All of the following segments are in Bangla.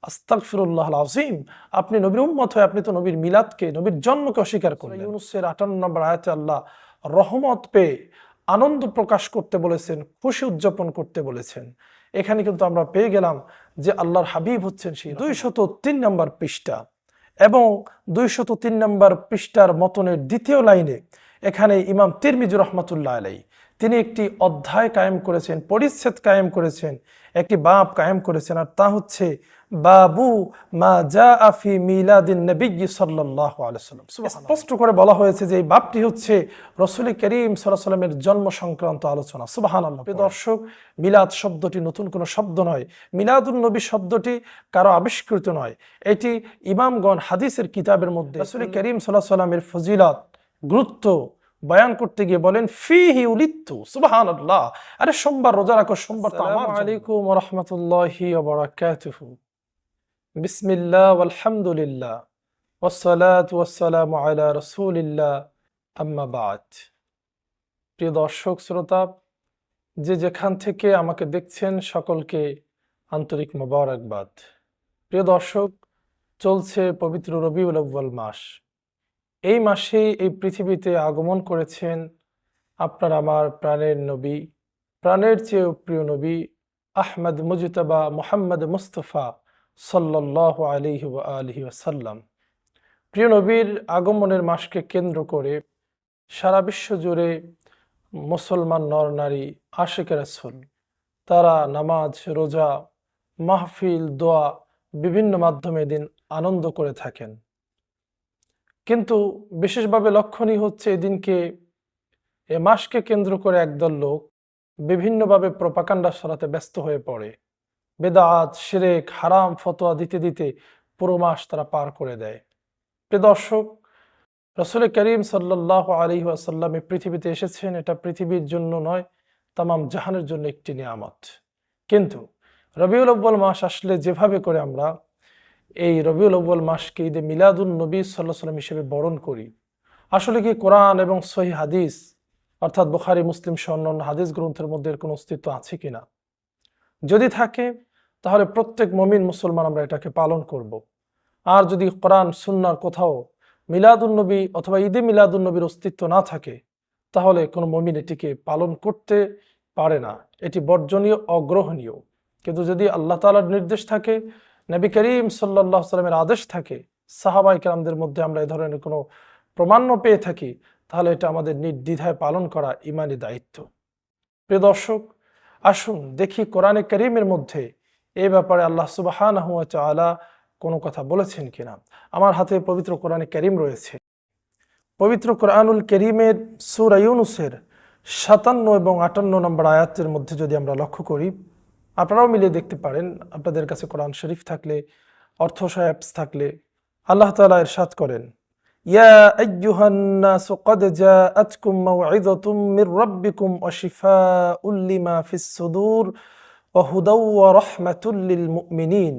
আস্তাগফিরুল্লাহ আল আযীম। আপনি নবীর উম্মত হয়ে আপনি তো নবীর মিলাদকে, নবীর জন্মকে অস্বীকার করলেন। ইউনূসের 58 নম্বর আয়াতে আল্লাহ রহমত পেয়ে আনন্দ প্রকাশ করতে বলেছেন, খুশি উদযাপন করতে বলেছেন। এখানে কিন্তু আমরা পেয়ে গেলাম যে আল্লাহর হাবিব হচ্ছেন সেই 203 নম্বর পৃষ্ঠা এবং 203 নম্বর পৃষ্ঠার মতনের দ্বিতীয় লাইনে এখানে ইমাম তিরমিজি রাহমাতুল্লাহ আলাইহি তিনি একটি অধ্যায় কায়েম করেছেন, পরিচ্ছেদ কায়েম করেছেন, একটি বাব কায়েম করেছেন, আর তা হচ্ছে বাবু মা জাআ ফি মিলাদিন নবী সাল্লাল্লাহু আলাইহি ওয়াসাল্লাম। স্পষ্ট করে বলা হয়েছে যে এই বাবটি হচ্ছে রাসূল করিম সাল্লাল্লাহু আলাইহি ওয়াসাল্লামের জন্ম সংক্রান্ত আলোচনা। সুবহানাল্লাহ। প্রিয় দর্শক, মিলাদ শব্দটি নতুন কোনো শব্দ নয়, মিলাদুন নবী শব্দটি কারো আবিষ্কৃত নয়, এটি ইমামগণ হাদিসের কিতাবের মধ্যে রাসূল করিম সাল্লাল্লাহু আলাইহি ওয়াসাল্লামের ফজিলত, গুরুত্ব বয়ান করতে গিয়ে বলেন ফিহি উলিদতু। সুবহানাল্লাহ। আরে সোমবার রোজা রাখো, সোমবার তো আমার। আসসালামু আলাইকুম ওয়া রাহমাতুল্লাহি ওয়া বারাকাতুহু। বিসমিল্লাহ ওয়ালহামদুলিল্লাহ ওয়াসসালাতু ওয়াসসালামু আলা রাসূলিল্লাহ, আম্মা বা'দ। প্রিয় দর্শক শ্রোতা, যে যেখান থেকে আমাকে দেখছেন সকলকে আন্তরিক মোবারকবাদ। প্রিয় দর্শক, চলছে পবিত্র রবিউল আউয়াল মাস। এই মাসেই এই পৃথিবীতে আগমন করেছেন আপনার আমার প্রাণের নবী, প্রাণের চেয়েও প্রিয় নবী আহমদ মুজতবা মুহাম্মদ মুস্তফা সাল্লাল্লাহু আলাইহি ওয়া আলিহি ওয়াসাল্লাম। প্রিয় নবীর আগমনের মাসকে কেন্দ্র করে সারা বিশ্ব জুড়ে মুসলমান নর নারী আশিক রাসূল তারা নামাজ, রোজা, মাহফিল, দোয়া বিভিন্ন মাধ্যমে দিন আনন্দ করে থাকেন। কিন্তু বিশেষভাবে লক্ষণীয় হচ্ছে এদিনকে, এ মাসকে কেন্দ্র করে একদল লোক বিভিন্নভাবে প্রপাগান্ডা ছড়াতে ব্যস্ত হয়ে পড়ে। বেদাত, শিরক, হারাম ফতোয়া দিতে দিতে পুরো মাস তারা পার করে দেয়। প্রিয় দর্শক, রাসূল করিম সাল্লাল্লাহু আলাইহি ওয়াসাল্লাম এই পৃথিবীতে এসেছেন, এটা পৃথিবীর জন্য নয়, তামাম জাহানের জন্য একটি নিয়ামত। কিন্তু রবিউল আউয়াল মাস আসলে যেভাবে করে আমরা এই রবিউল আউয়াল মাসকে ঈদে মিলাদুন নবী সাল্লাল্লাহু আলাইহি ওয়াসাল্লাম হিসেবে বরণ করি, আসলে কি কোরআন এবং সহিহ হাদিস অর্থাৎ বুখারী, মুসলিম সহ অন্যান্য হাদিস গ্রন্থের মধ্যে এর কোনো অস্তিত্ব আছে কিনা? যদি থাকে তাহলে প্রত্যেক মুমিন মুসলমান আমরা এটাকে পালন করব। আর যদি কোরআন সুন্নাহর কোথাও মিলাদুন নবী অথবা ঈদে মিলাদুন নবীর অস্তিত্ব না থাকে, তাহলে কোনো মুমিন এটিকে পালন করতে পারে না, এটি বর্জনীয়, অগ্রহণীয়। কিন্তু যদি আল্লাহ তাআলার নির্দেশ থাকে, নবী করিম সাল্লাল্লাহু আলাইহি ওয়াসাল্লামের আদেশ থাকে, সাহাবায়ে কেরামদের মধ্যে আমরা এই ধরনের কোনো প্রমাণ্য পেয়ে থাকি, তাহলে এটা আমাদের নির্দ্বিধায় পালন করা ঈমানি দায়িত্ব। প্রিয় দর্শক, আসুন দেখি কোরআনে কারীমের মধ্যে এই ব্যাপারে আল্লাহ সুবহানাহু ওয়া তাআলা কোনো কথা বলেছেন কিনা। আমার হাতে পবিত্র কোরআনে কারীম রয়েছে। পবিত্র কোরআনুল কারীমের সূরা ইউনূসের 57 এবং 58 নম্বর আয়াতের মধ্যে যদি আমরা লক্ষ্য করি, আপনারাও মিলিয়ে দেখতে পারেন আপনাদের কাছে কোরআন শরীফ থাকলে, অর্থসহ অ্যাপস থাকলে। আল্লাহ তাআলা ইরশাদ করেন, ইয়া আইয়ুহান নাসু ক্বাদ জাআতকুম মাউইযাতুম মির রাব্বিকুম ওয়া শিফাউল লিমা ফিস সুদূর ওয়া হুদাও ওয়া রাহমাতুল লিল মুমিনিন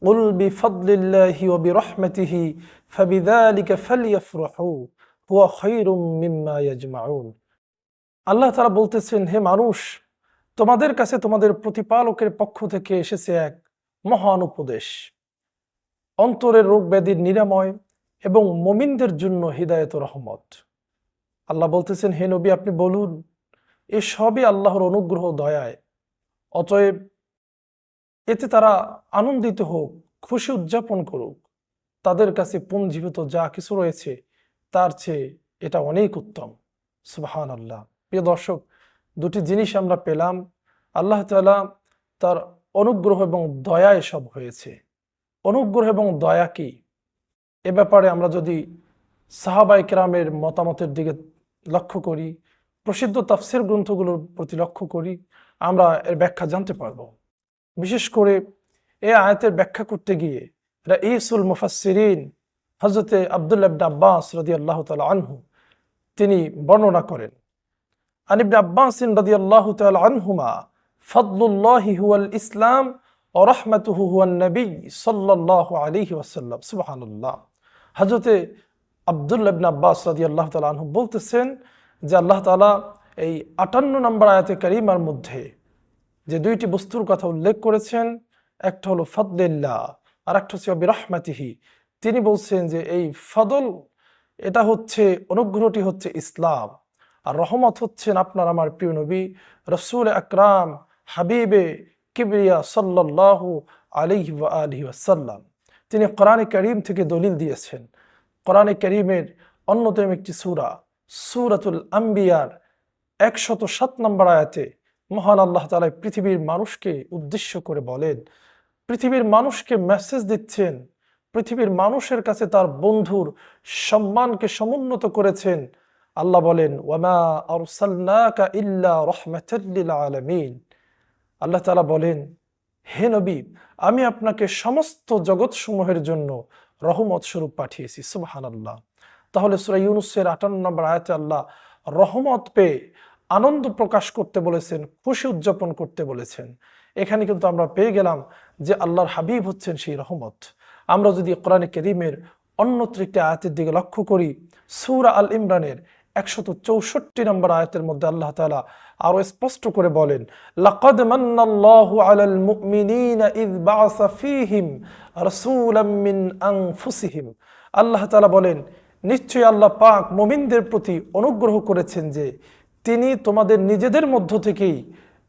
কুল বিফাদলিল্লাহি ওয়া বিরহমাতিহি ফাবিযালিকা ফালইফরাহু হুয়া খায়রুম মিম্মা ইয়াজমাউন। আল্লাহ তাআলা বলতেছেন, হে মানুষ, তোমাদের কাছে তোমাদের প্রতিপালকের পক্ষ থেকে এসেছে এক মহান উপদেশ, অন্তরের রোগ ব্যাধির নিরাময় এবং মুমিনদের জন্য হিদায়াত ও রহমত। আল্লাহ বলতেছেন, হে নবী, আপনি বলুন, এ সবই আল্লাহর অনুগ্রহ, দয়ায়। অতএব এতে তারা আনন্দিত হোক, খুশি উদযাপন করুক। তাদের কাছে পুঞ্জীভূত যা কিছু রয়েছে তার চেয়ে এটা অনেক উত্তম। সুবহানাল্লাহ। প্রিয় দর্শক, দুটি জিনিস আমরা পেলাম। আল্লাহ তাআলা তার অনুগ্রহ এবং দয়া এসব হয়েছে। অনুগ্রহ এবং দয়া কি, এ ব্যাপারে আমরা যদি সাহাবায়ে কেরামের মতামতের দিকে লক্ষ্য করি, প্রসিদ্ধ তাফসীর গ্রন্থগুলোর প্রতি লক্ষ্য করি, আমরা এর ব্যাখ্যা জানতে পারব। বিশেষ করে এই আয়াতের ব্যাখ্যা করতে গিয়ে রাঈসুল মুফাসসিরিন হযরত আব্দুল্লাহ ইবনে আব্বাস রাদিয়াল্লাহু তাআলা আনহু তিনি বর্ণনা করেন, আন ইবনে আব্বাস রাদিয়াল্লাহু তাআলা আনহুমা ফাদলুল্লাহি হুয়াল ইসলাম ওয়া রাহমাতুহু হুয়ান নবী সাল্লাল্লাহু আলাইহি ওয়াসাল্লাম। সুবহানাল্লাহ। হযরত আব্দুল্লাহ ইবনে আব্বাস রাদিয়াল্লাহু তাআলা আনহু বলতেছেন যে আল্লাহ তাআলা এই 58 নম্বর আয়াতে কারীমার মধ্যে যে দুইটি বস্তুর কথা উল্লেখ করেছেন, একটা হলো ফাদলিল্লাহ, আর একটা হচ্ছে বিরহমাতিহি, তিনি বলছেন যে এই ফদল, এটা হচ্ছে অনুগ্রহটি হচ্ছে ইসলাম, আর রহমত হচ্ছেন আপনার আমার প্রিয় নবী রসুল আকরাম হাবিবে কিবরিয়া সাল্লাল্লাহু আলাইহি ওয়া আলিহি ওয়াসাল্লাম। তিনি কোরআনে কারীম থেকে দলিল দিয়েছেন। কোরআনে কারীমের অন্যতম একটি সূরা সূরাতুল আম্বিয়ার 107 নম্বর আয়াতে মহান আল্লাহ তাআলা পৃথিবীর মানুষকে উদ্দেশ্য করে বলেন, পৃথিবীর মানুষকে মেসেজ দিচ্ছেন, পৃথিবীর মানুষের কাছে তার বন্ধুর সম্মানকে সমুন্নত করেছেন। আল্লাহ বলেন, ওয়ামা আরসালনাকা ইল্লা রাহমাতাল লিল আলামিন। আল্লাহ তাআলা বলেন, হে নবী, আমি আপনাকে সমস্ত জগৎসমূহের জন্য রহমত স্বরূপ পাঠিয়েছি। সুবহানাল্লাহ। তাহলে সূরা ইউনূসের 58 নম্বর আয়াতে আল্লাহ রহমত পেয়ে আনন্দ প্রকাশ করতে বলেছেন, খুশি উদযাপন করতে বলেছেন। এখানে কিন্তু আমরা পেয়ে গেলাম যে আল্লাহর হাবিব হচ্ছেন সেই রহমত। আমরা যদি কোরআনে কারীমের অন্যত্র একটি আয়াতের দিকে লক্ষ্য করি, সূরা আল ইমরানের 164 নম্বর আয়াতের মধ্যে আল্লাহ তাআলা আরো স্পষ্ট করে বলেন, লাকাদ মান্নাল্লাহু আলাল মুমিনিনা ইয বাআসা ফীহিম রাসূলাম মিন আনফুসিহিম। আল্লাহ তাআলা বলেন, নিশ্চয়ই আল্লাহ পাক মুমিনদের প্রতি অনুগ্রহ করেছেন যে তিনি তোমাদের নিজেদের মধ্য থেকেই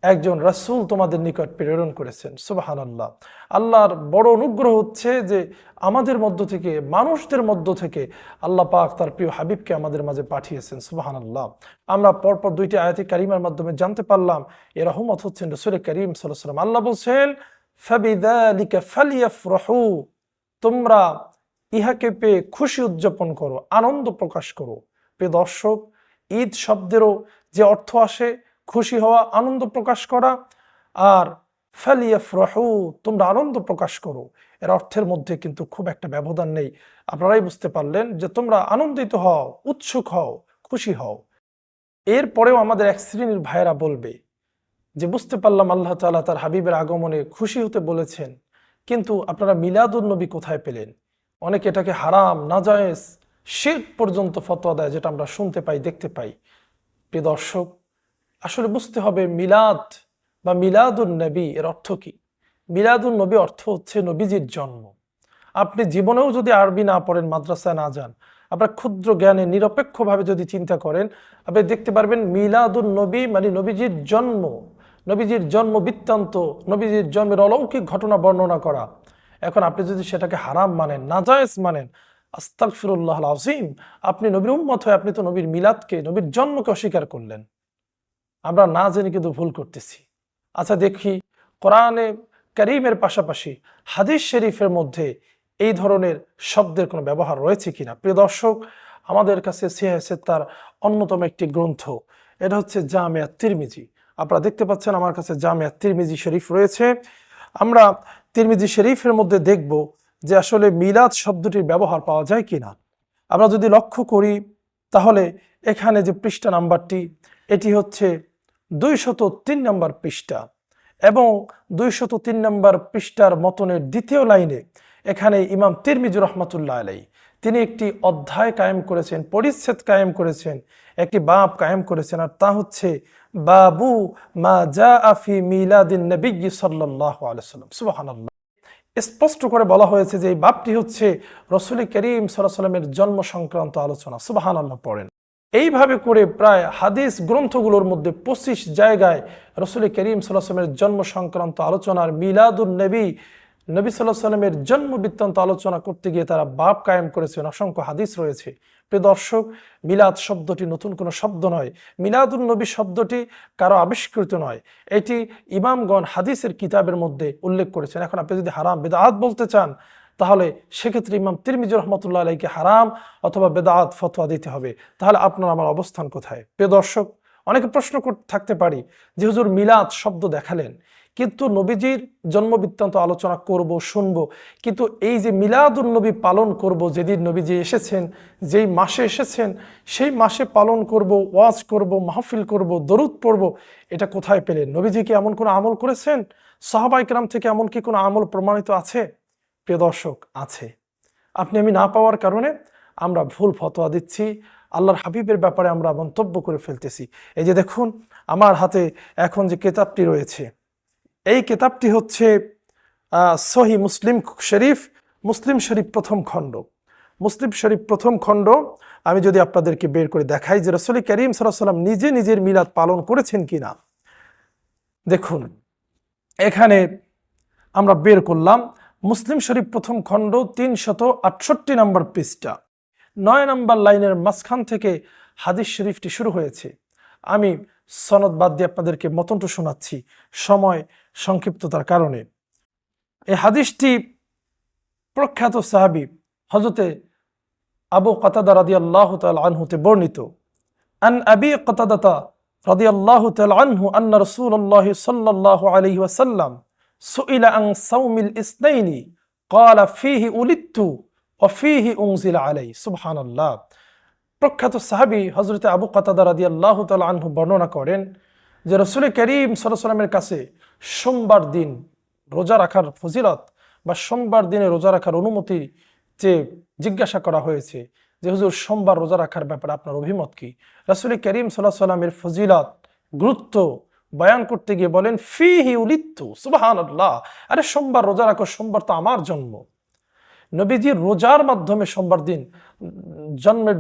একজন রাসূল তোমাদের নিকট প্রেরণ করেছেন। সুবহানাল্লাহ। আল্লাহর বড় অনুগ্রহ হচ্ছে যে আমাদের মধ্য থেকে, মানুষদের মধ্য থেকে আল্লাহ পাক তার প্রিয় হাবিবকে আমাদের মাঝে পাঠিয়েছেন। সুবহানাল্লাহ। আমরা পরপর দুইটি আয়াতে কারিমার মাধ্যমে জানতে পারলাম এর রহমত হচ্ছেন রাসূল করিম সাল্লাল্লাহু আলাইহি ওয়াসাল্লাম। আল্লাহ বলছেন, ফাবিযালিকা ফালইফরাহু, তোমরা ইহাকে পেয়ে খুশি উদযাপন করো, আনন্দ প্রকাশ করো। প্রিয় দর্শক, ঈদ শব্দেরও যে অর্থ আসে খুশি হওয়া, আনন্দ প্রকাশ করা, আর ফালিয়াফরাহু, তোমরা আনন্দ প্রকাশ করো, এর অর্থের মধ্যে কিন্তু খুব একটা ব্যবধান নেই। আপনারাই বুঝতে পারলেন যে তোমরা আনন্দিত হও, উৎসুক হও, খুশি হও। এরপরেও আমাদের এক শ্রেণীর ভাইয়েরা বলবে যে বুঝতে পারলাম আল্লাহ তাআলা তার হাবিবের আগমনে খুশি হতে বলেছেন, কিন্তু আপনারা মিলাদুন নবী কোথায় পেলেন? অনেকে এটাকে হারাম, নাজায়েজ, শিরক পর্যন্ত ফতোয়া দেয়, যেটা আমরা শুনতে পাই, দেখতে পাই। প্রিয় দর্শক, আসলে বুঝতে হবে মিলাদ বা মিলাদুন নবী এর অর্থ কি। মিলাদুন নবী অর্থ হচ্ছে নবীজির জন্ম। আপনি জীবনেও যদি আরবি না পড়েন, মাদ্রাসায় না যান, আপনার ক্ষুদ্র জ্ঞানে নিরপেক্ষভাবে যদি চিন্তা করেন, আপনি দেখতে পারবেন মিলাদুন নবী মানে নবীজির জন্ম, নবীজির জন্ম বৃত্তান্ত, নবীজির জন্মের অলৌকিক ঘটনা বর্ণনা করা। এখন আপনি যদি সেটাকে হারাম মানেন, নাজায়েজ মানেন, আস্তাগফিরুল্লাহল আযীম, আপনি নবীর উম্মত হয়ে আপনি তো নবীর মিলাদকে, নবীর জন্মকে অস্বীকার করলেন। আমরা না জেনে কিন্তু ভুল করতেছি। আচ্ছা দেখি কোরআনে কারীমের পাশাপাশি হাদিস শরীফের মধ্যে এই ধরনের শব্দের কোনো ব্যবহার রয়েছে কিনা। প্রিয় দর্শক, আমাদের কাছে সিহাহ সিত্তার অন্যতম একটি গ্রন্থ, এটা হচ্ছে জামিয়া তিরমিজি। আপনারা দেখতে পাচ্ছেন আমার কাছে জামিয়া তিরমিজি শরীফ রয়েছে। আমরা তিরমিজি শরীফের মধ্যে দেখব যে আসলে মিলাদ শব্দটির ব্যবহার পাওয়া যায় কিনা। আমরা যদি লক্ষ্য করি তাহলে এখানে যে পৃষ্ঠা নাম্বারটি, এটি হচ্ছে 203 নম্বর পৃষ্ঠা, এবং 203 নম্বর পৃষ্ঠার মতনের দ্বিতীয় লাইনে এখানে ইমাম তিরমিজি রাহমাতুল্লাহ আলাইহি তিনি একটি অধ্যায় কায়েম করেছেন, পরিচ্ছেদ কায়েম করেছেন, একটি বাব কায়েম করেছেন, আর তা হচ্ছে বাবু মা জাআ ফি মিলাদিন নবী সাল্লাল্লাহু আলাইহি ওয়াসাল্লাম। সুবহানাল্লাহ। স্পষ্ট করে বলা হয়েছে যে এই বাবটি হচ্ছে রাসূল করিম সাল্লাল্লাহু আলাইহি ওয়াসাল্লামের জন্ম সংক্রান্ত আলোচনা। সুবহানাল্লাহ পড়েন। এইভাবে করে প্রায় হাদিস গ্রন্থগুলোর মধ্যে 25 জায়গায় রাসূল করিম সাল্লাল্লাহু আলাইহি ওয়াসাল্লামের জন্ম সংক্রান্ত আলোচনার, মিলাদুন নবী, নবী সাল্লাল্লাহু আলাইহি ওয়াসাল্লামের জন্ম বৃত্তান্ত আলোচনা করতে গিয়ে তারা বাব কায়েম করেছেন। অসংখ্য হাদিস রয়েছে। প্রিয় দর্শক, মিলাদ শব্দটি নতুন কোনো শব্দ নয়, মিলাদুন নবী শব্দটি কারো আবিষ্কৃত নয়, এটি ইমামগণ হাদিসের কিতাবের মধ্যে উল্লেখ করেছেন। এখন আপনি যদি হারাম বিদআত বলতে চান, তাহলে সেক্ষেত্রে ইমাম তিরমিজি রাহমাতুল্লাহ আলাইহিকে হারাম অথবা বেদাত ফতোয়া দিতে হবে। তাহলে আপনার আমার অবস্থান কোথায়? প্রিয় দর্শক, অনেকে প্রশ্ন থাকতে পারি যে হুজুর মিলাদ শব্দ দেখালেন, কিন্তু নবীজির জন্ম বৃত্তান্ত আলোচনা করব, শুনবো, কিন্তু এই যে মিলাদুন নবী পালন করব, যেদিন নবীজি এসেছেন, যেই মাসে এসেছেন সেই মাসে পালন করব, ওয়াজ করব, মাহফিল করব, দরুদ পড়ব, এটা কোথায় পেলেন? নবীজি কি এমন কোনো আমল করেছেন? সাহাবায়ে কেরাম থেকে এমন কি কোনো আমল প্রমাণিত আছে? প্রিয় দর্শক, আছে। আপনি আমি না পাওয়ার কারণে আমরা ভুল ফতোয়া দিচ্ছি, আল্লাহর হাবিবের ব্যাপারে আমরা মন্তব্য করে ফেলতেছি। এই যে দেখুন আমার হাতে এখন যে কিতাবটি রয়েছে, এই কিতাবটি হচ্ছে সহি মুসলিম শরীফ, মুসলিম শরীফ প্রথম খণ্ড, মুসলিম শরীফ প্রথম খণ্ড আমি যদি আপনাদেরকে বের করে দেখাই যে রাসূল করিম সাল্লাল্লাহু আলাইহি ওয়াসাল্লাম নিজে নিজের মিলাদ পালন করেছেন কিনা। দেখুন এখানে আমরা বের করলাম মুসলিম শরীফ প্রথম খণ্ড 368 নম্বর পৃষ্ঠা 9 নম্বর লাইনের মাঝখান থেকে হাদিস শরীফটি শুরু হয়েছে। আমি সনদ বাদ দিয়ে আপনাদেরকে মতনটা শোনাচ্ছি সময় সংক্ষিপ্ততার কারণে। এই হাদিসটি প্রখ্যাত সাহাবী হযরতে আবু কাতাদা রাদিয়াল্লাহু তাআলা আনহুতে বর্ণিত। আন আবি কাতাদা রাদিয়াল্লাহু তাআলা আনহু আন্না রাসূলুল্লাহ সাল্লাল্লাহু আলাইহি ওয়াসাল্লাম সুইলা আন সাওমিল ইসনাইনি ক্বালা ফীহি উলিদতু ওয়া ফীহি উনজিলা আলাইহি। সুবহানাল্লাহ। প্রখ্যাত সাহাবী হযরতে আবু কাতাদা রাদিয়াল্লাহু তাআলা আনহু বর্ণনা করেন যে রাসূল করিম সাল্লাল্লাহু আলাইহি ওয়াসাল্লামের কাছে সোমবার দিন রোজা রাখার ফজিলত বা সোমবার দিনে রোজা রাখার অনুমতি চেয়ে জিজ্ঞাসা করা হয়েছে যে হুজুর সোমবার রোজা রাখার ব্যাপারে আপনার অভিমত কি। রাসূল করিম সাল্লাল্লাহু আলাইহি ওয়াসাল্লামের ফজিলত গুরুত্ব বয়ান করতে গিয়ে বলেন ফীহি উলিদতু। সুবহানাল্লাহ। আরে সোমবার রোজা রাখো, সোমবার তো আমার জন্ম। নবীজি রোজার মাধ্যমে সোমবার দিন জন্মের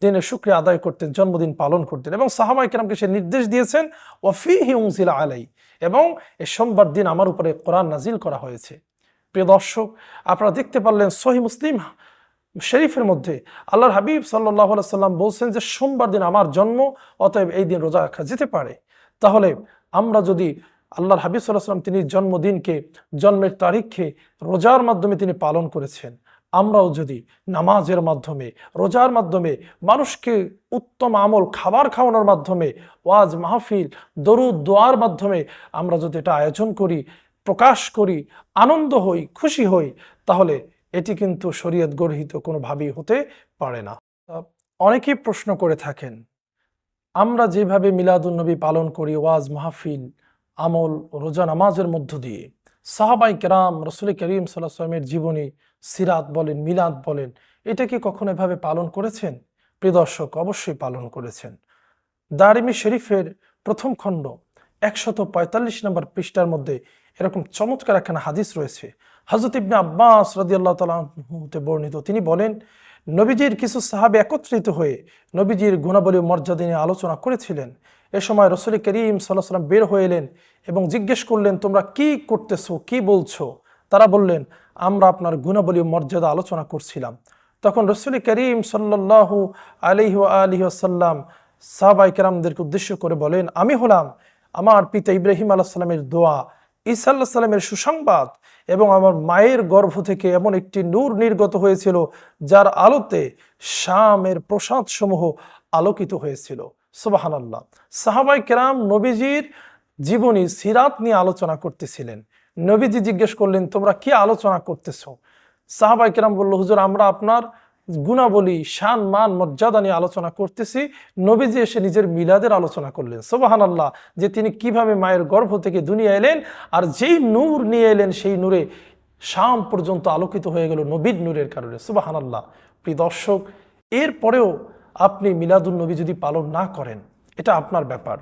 দিনে শুকরিয়া আদায় করতেন, জন্মদিন পালন করতেন এবং সাহাবায়ে কেরামকে সে নির্দেশ দিয়েছেন ওয়া ফীহি উনজিলা আলাইহি, এবং এই সোমবার দিন আমার উপরে কোরআন নাজিল করা হয়েছে। প্রিয় দর্শক, আপনারা দেখতে পারলেন সহিহ মুসলিম শরীফের মধ্যে আল্লাহর হাবিব সাল্লাল্লাহু আলাইহি সাল্লাম বলছেন যে সোমবার দিন আমার জন্ম, অতএব এই দিন রোজা রাখা যেতে পারে। তাহলে আমরা যদি আল্লাহর হাবিব সাল্লাল্লাহু আলাইহি সাল্লাম তিনি জন্মদিনকে, জন্মের তারিখকে রোজার মাধ্যমে তিনি পালন করেছেন, আমরাও যদি নামাজের মাধ্যমে, রোজার মাধ্যমে, মানুষকে উত্তম আমল খাবার খাওয়ানোর মাধ্যমে, ওয়াজ মাহফিল দরুদ দোয়ার মাধ্যমে আমরা যদি এটা আয়োজন করি, প্রকাশ করি, আনন্দ হই, খুশি হই, তাহলে এটি কিন্তু শরীয়ত গর্হিত কোনোভাবেই হতে পারে না। অনেকেই প্রশ্ন করে থাকেন আমরা যেভাবে মিলাদুন নবী পালন করি ওয়াজ মাহফিল আমল রোজা নামাজের মধ্য দিয়ে, সাহাবায়ে কেরাম রাসূল করিম সাল্লাল্লাহু আলাইহি ওয়াসাল্লামের জীবনী সিরাত বলেন, মিলাদ বলেন, এটা কি কখনো এভাবে পালন করেছেন? প্রিয় দর্শক, অবশ্যই পালন করেছেন। দারিমি শরীফের প্রথম খণ্ড 145 নম্বর পৃষ্ঠার মধ্যে এরকম চমৎকার একখানা হাদিস রয়েছে। হযরত ইবনে আব্বাস রাদিয়াল্লাহু তাআলা আনহুতে বর্ণিত, তিনি বলেন নবীজির কিছু সাহাবী একত্রিত হয়ে নবীজির গুণাবলী ও মর্যাদা নিয়ে আলোচনা করেছিলেন। এ সময় রাসূল করিম সাল্লাল্লাহু আলাইহি ওয়াসাল্লাম বের হয়ে এলেন এবং জিজ্ঞেস করলেন তোমরা কি করতেছো, কি বলছো? তারা বললেন আমরা আপনার গুণাবলী ও মর্যাদা আলোচনা করছিলাম। তখন রাসূল করিম সাল্লাল্লাহু আলাইহি ওয়াসাল্লাম সাহাবায়ে কেরামদেরকে উদ্দেশ্য করে বলেন আমি হলাম আমার পিতা ইব্রাহিম আলাইহিস সালামের দোয়া, ঈসা আলাইহিস সালামের সুসংবাদ, এবং আমার মায়ের গর্ভ থেকে এমন একটি নূর নির্গত হয়েছিল যার আলোতে শামের প্রসাদ সমূহ আলোকিত হয়েছিল। সুবহানাল্লাহ। সাহাবায়ে কেরাম নবীজির জীবনী সিরাত নিয়ে আলোচনা করতেছিলেন। নবীজি জিজ্ঞেস করলেন তোমরা কি আলোচনা করতেছো? সাহাবায়ে কেরাম বলল হুজুর আমরা আপনার গুণাবলী শান মান মর্যাদা নিয়ে আলোচনা করতেছি। নবীজি এসে নিজের মিলাদের আলোচনা করলেন। সুবহানাল্লাহ। যে তিনি কিভাবে মায়ের গর্ভ থেকে দুনিয়া এলেন আর যেই নূর নিয়ে এলেন সেই নূরে শাম পর্যন্ত আলোকিত হয়ে গেল নবীর নূরের কারণে। সুবহানাল্লাহ। প্রিয় দর্শক, এরপরেও আপনি মিলাদুন নবী যদি পালন না করেন এটা আপনার ব্যাপার।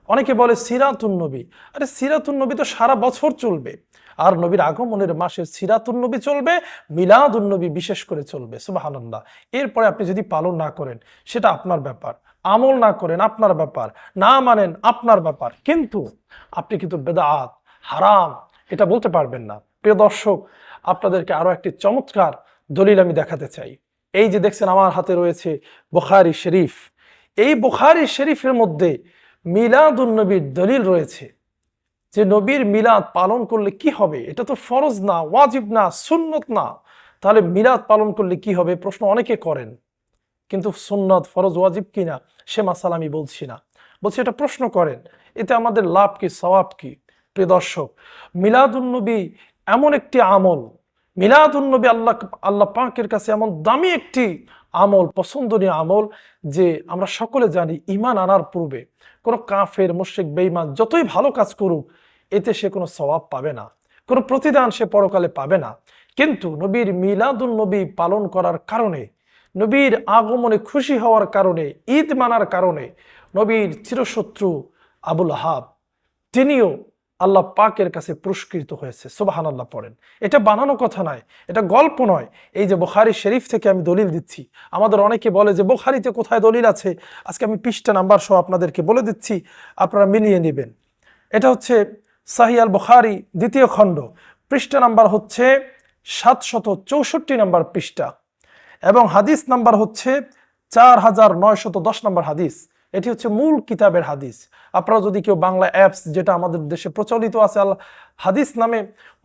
অনেকে বলে সিরাতুন নবী, আরে সিরাতুন নবী তো সারা বছর চলবে, আর নবীর আগমনের মাসে সিরাতুন নবী চলবে, মিলাদুন নবী বিশেষ করে চলবে। সুবহানাল্লাহ। এরপরে আপনি যদি পালন না করেন সেটা আপনার ব্যাপার, আমল না করেন আপনার ব্যাপার, না মানেন আপনার ব্যাপার, কিন্তু আপনি কিন্তু বেদাত হারাম এটা বলতে পারবেন না। প্রিয় দর্শক, আপনাদেরকে আরো একটি চমৎকার দলিল আমি দেখাতে চাই। এই যে দেখছেন আমার হাতে রয়েছে বুখারী শরীফ, এই বুখারী শরীফের মধ্যে মিলাদুন নবীর দলিল রয়েছে যে নবীর মিলাদ পালন করলে কি হবে। এটা তো ফরজ না, ওয়াজিব না, সুন্নত না, তাহলে মিলাদ পালন করলে কি হবে প্রশ্ন অনেকে করেন, কিন্তু সুন্নত ফরজ ওয়াজিব কিনা সে মাসালা আমি বলছি না, বলছি এটা প্রশ্ন করেন, এতে আমাদের লাভ কি সওয়াব কি? প্রিয় দর্শক, মিলাদুন নবী এমন একটি আমল, মিলাদুন নবী আল্লাহ পাকের কাছে এমন দামি একটি আমল, পছন্দনীয় আমল, যে আমরা সকলে জানি ঈমান আনার পূর্বে কোনো কাফের মুশরিক বেঈমান যতই ভালো কাজ করুক এতে সে কোনো সওয়াব পাবে না, কোনো প্রতিদান সে পরকালে পাবে না। কিন্তু নবীর মিলাদুন নবী পালন করার কারণে, নবীর আগমনে খুশি হওয়ার কারণে, ঈদ মানার কারণে নবীর চিরশত্রু আবুল আহাব তিনিও আল্লাহ পাকের কাছে পুরস্কৃত হয়েছে। সুবহানাল্লাহ পড়েন। এটা বানানো কথা নয়, এটা গল্প নয়। এই যে বুখারী শরীফ থেকে আমি দলিল দিচ্ছি, আমাদের অনেকে বলে যে বুখারীতে কোথায় দলিল আছে, আজকে আমি পৃষ্ঠা নাম্বার সহ আপনাদেরকে বলে দিচ্ছি, আপনারা মিলিয়ে নেবেন। এটা হচ্ছে সাহিহ আল বুখারী 2য় খণ্ড, পৃষ্ঠা নাম্বার হচ্ছে 764 নম্বর পৃষ্ঠা, এবং হাদিস নাম্বার হচ্ছে 4910 নম্বর হাদিস। এটি হচ্ছে মূল কিতাবের হাদিস। আপনারা যদি কেউ বাংলা অ্যাপস, যেটা আমাদের দেশে প্রচলিত আছে আল হাদিস নামে,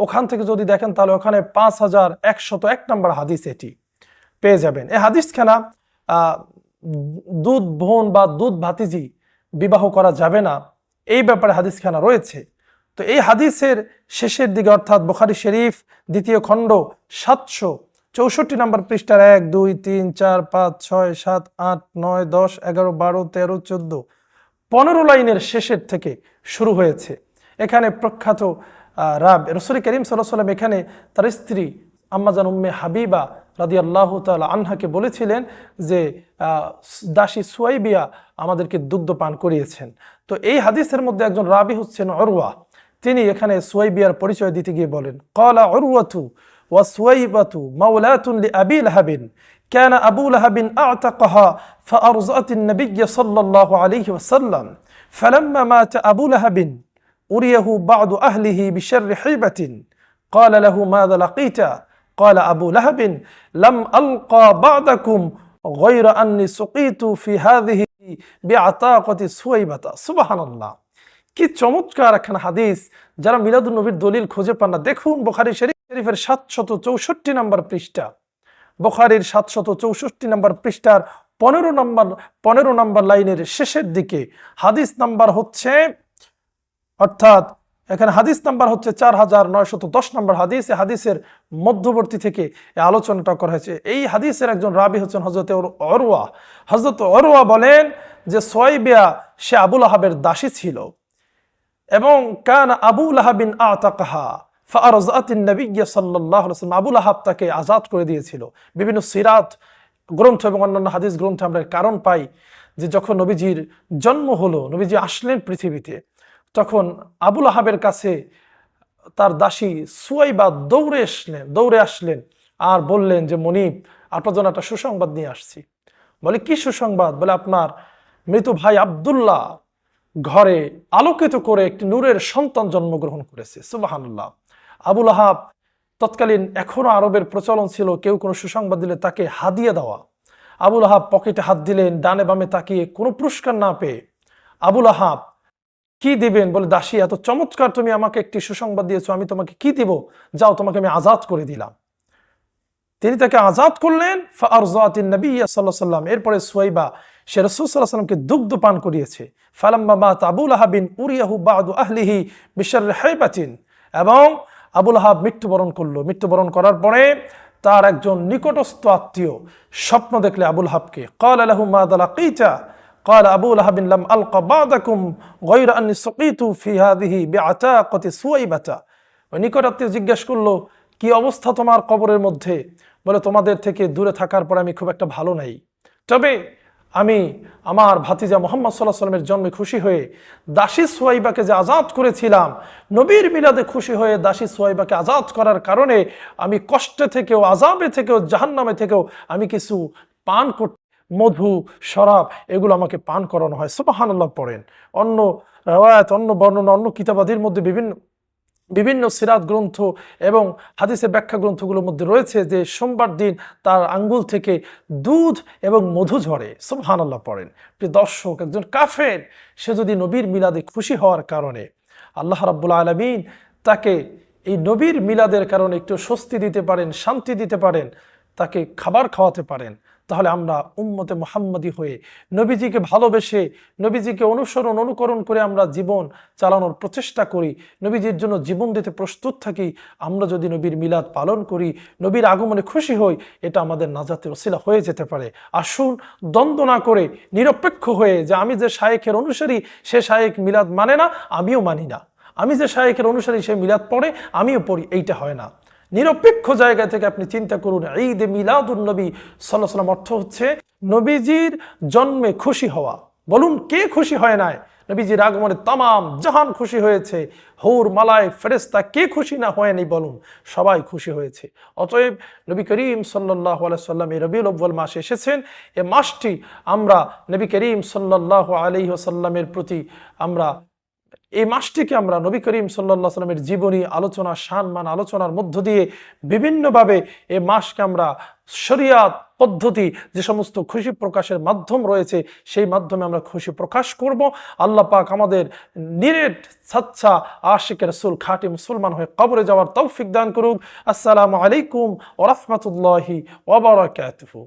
ওখান থেকে যদি দেখেন তাহলে ওখানে 5101 নম্বর হাদিস এটি পেয়ে যাবেন। এই হাদিসখানা দুধ বোন বা দুধ ভাতিজি বিবাহ করা যাবে না, এই ব্যাপারে হাদিসখানা রয়েছে। তো এই হাদিসের শেষের দিকে, অর্থাৎ বুখারী শরীফ 2য় খণ্ড 764 নম্বর পৃষ্ঠার 1, 2, 3, 4, 5, 6, 7, 8, 9, 10, 11, 12, 13, 14, 15 লাইনের শেষের থেকে শুরু হয়েছে। এখানে প্রখ্যাত রাসূল করিম সাল্লাল্লাহু আলাইহি ওয়াসাল্লাম এখানে তার স্ত্রী আম্মাজান উম্মে হাবিবা রাদিয়াল্লাহু তাআলা আনহাকে বলেছিলেন যে দাসী সুয়াইবিয়া আমাদেরকে দুগ্ধ পান করিয়েছেন। তো এই হাদিসের মধ্যে একজন রাবী হচ্ছেন উরওয়া। তিনি এখানে সুয়াইবিয়ার পরিচয় দিতে গিয়ে বলেন, ক্বালা উরওয়াতু ওয়া সুয়াইবাতু মাওলাতুন লিআবি লাহাবিন كان أبو لهب أعتقها فأرضعت النبي صلى الله عليه وسلم فلما مات أبو لهب أريه بعض أهله بشر حيبة قال له ماذا لقيت قال أبو لهب لم ألقى بعدكم غير أني سقيت في هذه بعتاقة سويبة سبحان الله। কি চমৎকার একখানা হাদিস! যারা মিলাদুন নবীর দলিল খুঁজে পান না, দেখুন বুখারী শরীফের 764 নম্বর পৃষ্ঠা, বুখারীর 764 নম্বর পৃষ্ঠার 15 নম্বর লাইনের শেষের দিকে হাদিস নাম্বার হচ্ছে, অর্থাৎ এখানে হাদিস নাম্বার হচ্ছে 4910 নম্বর হাদিস। এই হাদিসের মধ্যবর্তী থেকে এই আলোচনাটা করা হয়েছে। এই হাদিসের একজন রাবী হচ্ছেন হযরত উরওয়া। হযরত উরওয়া বলেন যে সুয়াইবিয়া সে আবু লাহাবের দাসী ছিল, এবং কানা আবু লাহাবিন আতাকাহা ফারজাতিন নবী সাল্লাল্লাহু আলাইহি ওয়াসাল্লাম, আবু লাহাব তাকে আজাদ করে দিয়েছিল। বিভিন্ন সিরাত গ্রন্থ এবং অন্যান্য হাদিস গ্রন্থে আমরা কারণ পাই যে যখন নবীজির জন্ম হলো, নবীজি আসলেন পৃথিবীতে, তখন আবু লাহাবের কাছে তার দাসী সুয়াইবা দৌড়ে আসলেন আর বললেন যে মনিব, আপনার জন্য একটা সুসংবাদ নিয়ে আসছি। বলে কি সুসংবাদ? বলে আপনার মৃত ভাই আব্দুল্লাহ ঘরে আলোকিত করে একটি নূরের সন্তান জন্মগ্রহণ করেছে। সুবহানাল্লাহ। আবু লাহাব তৎকালীন এখনো আরবের প্রচলন ছিল কেউ কোনো সুসংবাদ দিলে তাকে হাদিয়া দেওয়া। আবু লাহাব পকেটে হাত দিলেন, ডানে বামে তাকিয়ে কোনো পুরস্কার না পেয়ে। আবু লাহাব কি দিবেন? বলে দাসী, এত চমৎকার তুমি আমাকে একটি সুসংবাদ দিয়েছো, আমি তোমাকে কি দিব? যাও, তোমাকে আমি আজাদ করে দিলাম। তিনি তাকে আজাদ করলেন। ফারজাতিন নবী সাল্লাল্লাহু আলাইহি ওয়াসাল্লাম, এরপরে সুয়াইবা সে রাসূল সাল্লাল্লাহু আলাইহি ওয়াসাল্লামকে দুগ্ধ পান করিয়েছে। ফালাম্মা মাতা আবু লাহাবিন উরিয়াহু বাদু আহলিহি বিশাররি হাইবাতিন, এবং আবু লাহাব মৃত্যুবরণ করলো। মৃত্যুবরণ করার পরে তার একজন নিকটস্থ আত্মীয় স্বপ্ন দেখলে আবু লাহাবকে, ক্বালা লাহু মাযা লাকীতা ক্বালা আবু লাহাবিন লাম আলকা বাদাকুম গায়রা আন্নী সুকীতু ফি হাযিহি বিআতাকাতি সুয়াইবাতা। ওই নিকট আত্মীয় জিজ্ঞাসা করলো, কি অবস্থা তোমার কবরের মধ্যে? বলে তোমাদের থেকে দূরে থাকার পর আমি খুব একটা ভালো নাই, তবে আমি আমার ভাতিজা মুহাম্মদ সাল্লাল্লাহু আলাইহি ওয়াসাল্লামের জন্মে খুশি হয়ে দাসী সুয়াইবাকে যে আজাদ করেছিলাম, নবীর মিলাদে খুশি হয়ে দাসী সুয়াইবাকে আজাদ করার কারণে আমি কষ্টে থেকেও, আযাবে থেকেও, জাহান্নামে থেকেও আমি কিছু পান করতে, মধু, শরাব, এগুলো আমাকে পান করানো হয়। সুবহানাল্লাহ পড়েন। অন্য রাওয়ায়াত, অন্য বর্ণনা, অন্য কিতাবাদির মধ্যে বিভিন্ন সিরাত গ্রন্থ এবং হাদিসের ব্যাখ্যা গ্রন্থগুলোর মধ্যে রয়েছে যে সোমবার দিন তার আঙ্গুল থেকে দুধ এবং মধু ঝরে। সুবহানাল্লাহ পড়েন। প্রিয় দর্শক, একজন কাফের সে যদি নবীর মিলাদে খুশি হওয়ার কারণে আল্লাহ রাব্বুল আলামিন তাকে এই নবীর মিলাদের কারণে একটু স্বস্তি দিতে পারেন, শান্তি দিতে পারেন, তাকে খাবার খাওয়াতে পারেন, তাহলে আমরা উম্মতে মুহাম্মাদি হয়ে নবীজিকে ভালোবেসে, নবীজিকে অনুকরণ করে আমরা জীবন চালানোর প্রচেষ্টা করি, নবীজির জন্য জীবন দিতে প্রস্তুত থাকি। আমরা যদি নবীর মিলাদ পালন করি, নবীর আগমনে খুশি হই, এটা আমাদের নাজাতের ওসিলা হয়ে যেতে পারে। আসুন দ্বন্দ্ব না করে নিরপেক্ষ হয়ে, যে আমি যে শায়েখের অনুসারী সে শায়েখ মিলাদ মানে না, আমিও মানি না, আমি যে শায়েখের অনুসারী সে মিলাদ পড়ে আমিও পড়ি, এইটা হয় না। নিরপেক্ষ জায়গা থেকে আপনি চিন্তা করুন। ঈদ মিলাদুন নবী সাল্লাল্লাহু আলাইহি ওয়াসাল্লাম অর্থ হচ্ছে নবীজির জন্মে খুশি হওয়া। বলুন কে খুশি হয় নাই? নবীজির আগমনে তামাম জাহান খুশি হয়েছে, হুর মালায়েক ফেরেশতা কে খুশি না হয়নি বলুন? সবাই খুশি হয়েছে। অতএব নবী করিম সাল্লাল্লাহু আলাইহি ওয়াসাল্লাম এই রবিউল আউয়াল মাসে এসেছেন। এই মাসটি আমরা নবী করিম সাল্লাল্লাহু আলাইহি ওয়াসাল্লামের প্রতি আমরা এই মাসটিকে আমরা নবী করিম সাল্লাল্লাহু আলাইহি ওয়াসাল্লামের জীবনী আলোচনা, সম্মান আলোচনার মধ্য দিয়ে বিভিন্নভাবে এই মাসকে আমরা শরিয়াত পদ্ধতি যে সমস্ত খুশি প্রকাশের মাধ্যম রয়েছে সেই মাধ্যমে আমরা খুশি প্রকাশ করব। আল্লাহ পাক আমাদের নিরেট সাচ্চা আশিক রাসূল খাঁটি মুসলমান হয়ে কবরে যাওয়ার তৌফিক দান করুক। আসসালামু আলাইকুম ওয়া রাহমাতুল্লাহি ওয়া বারাকাতুহু।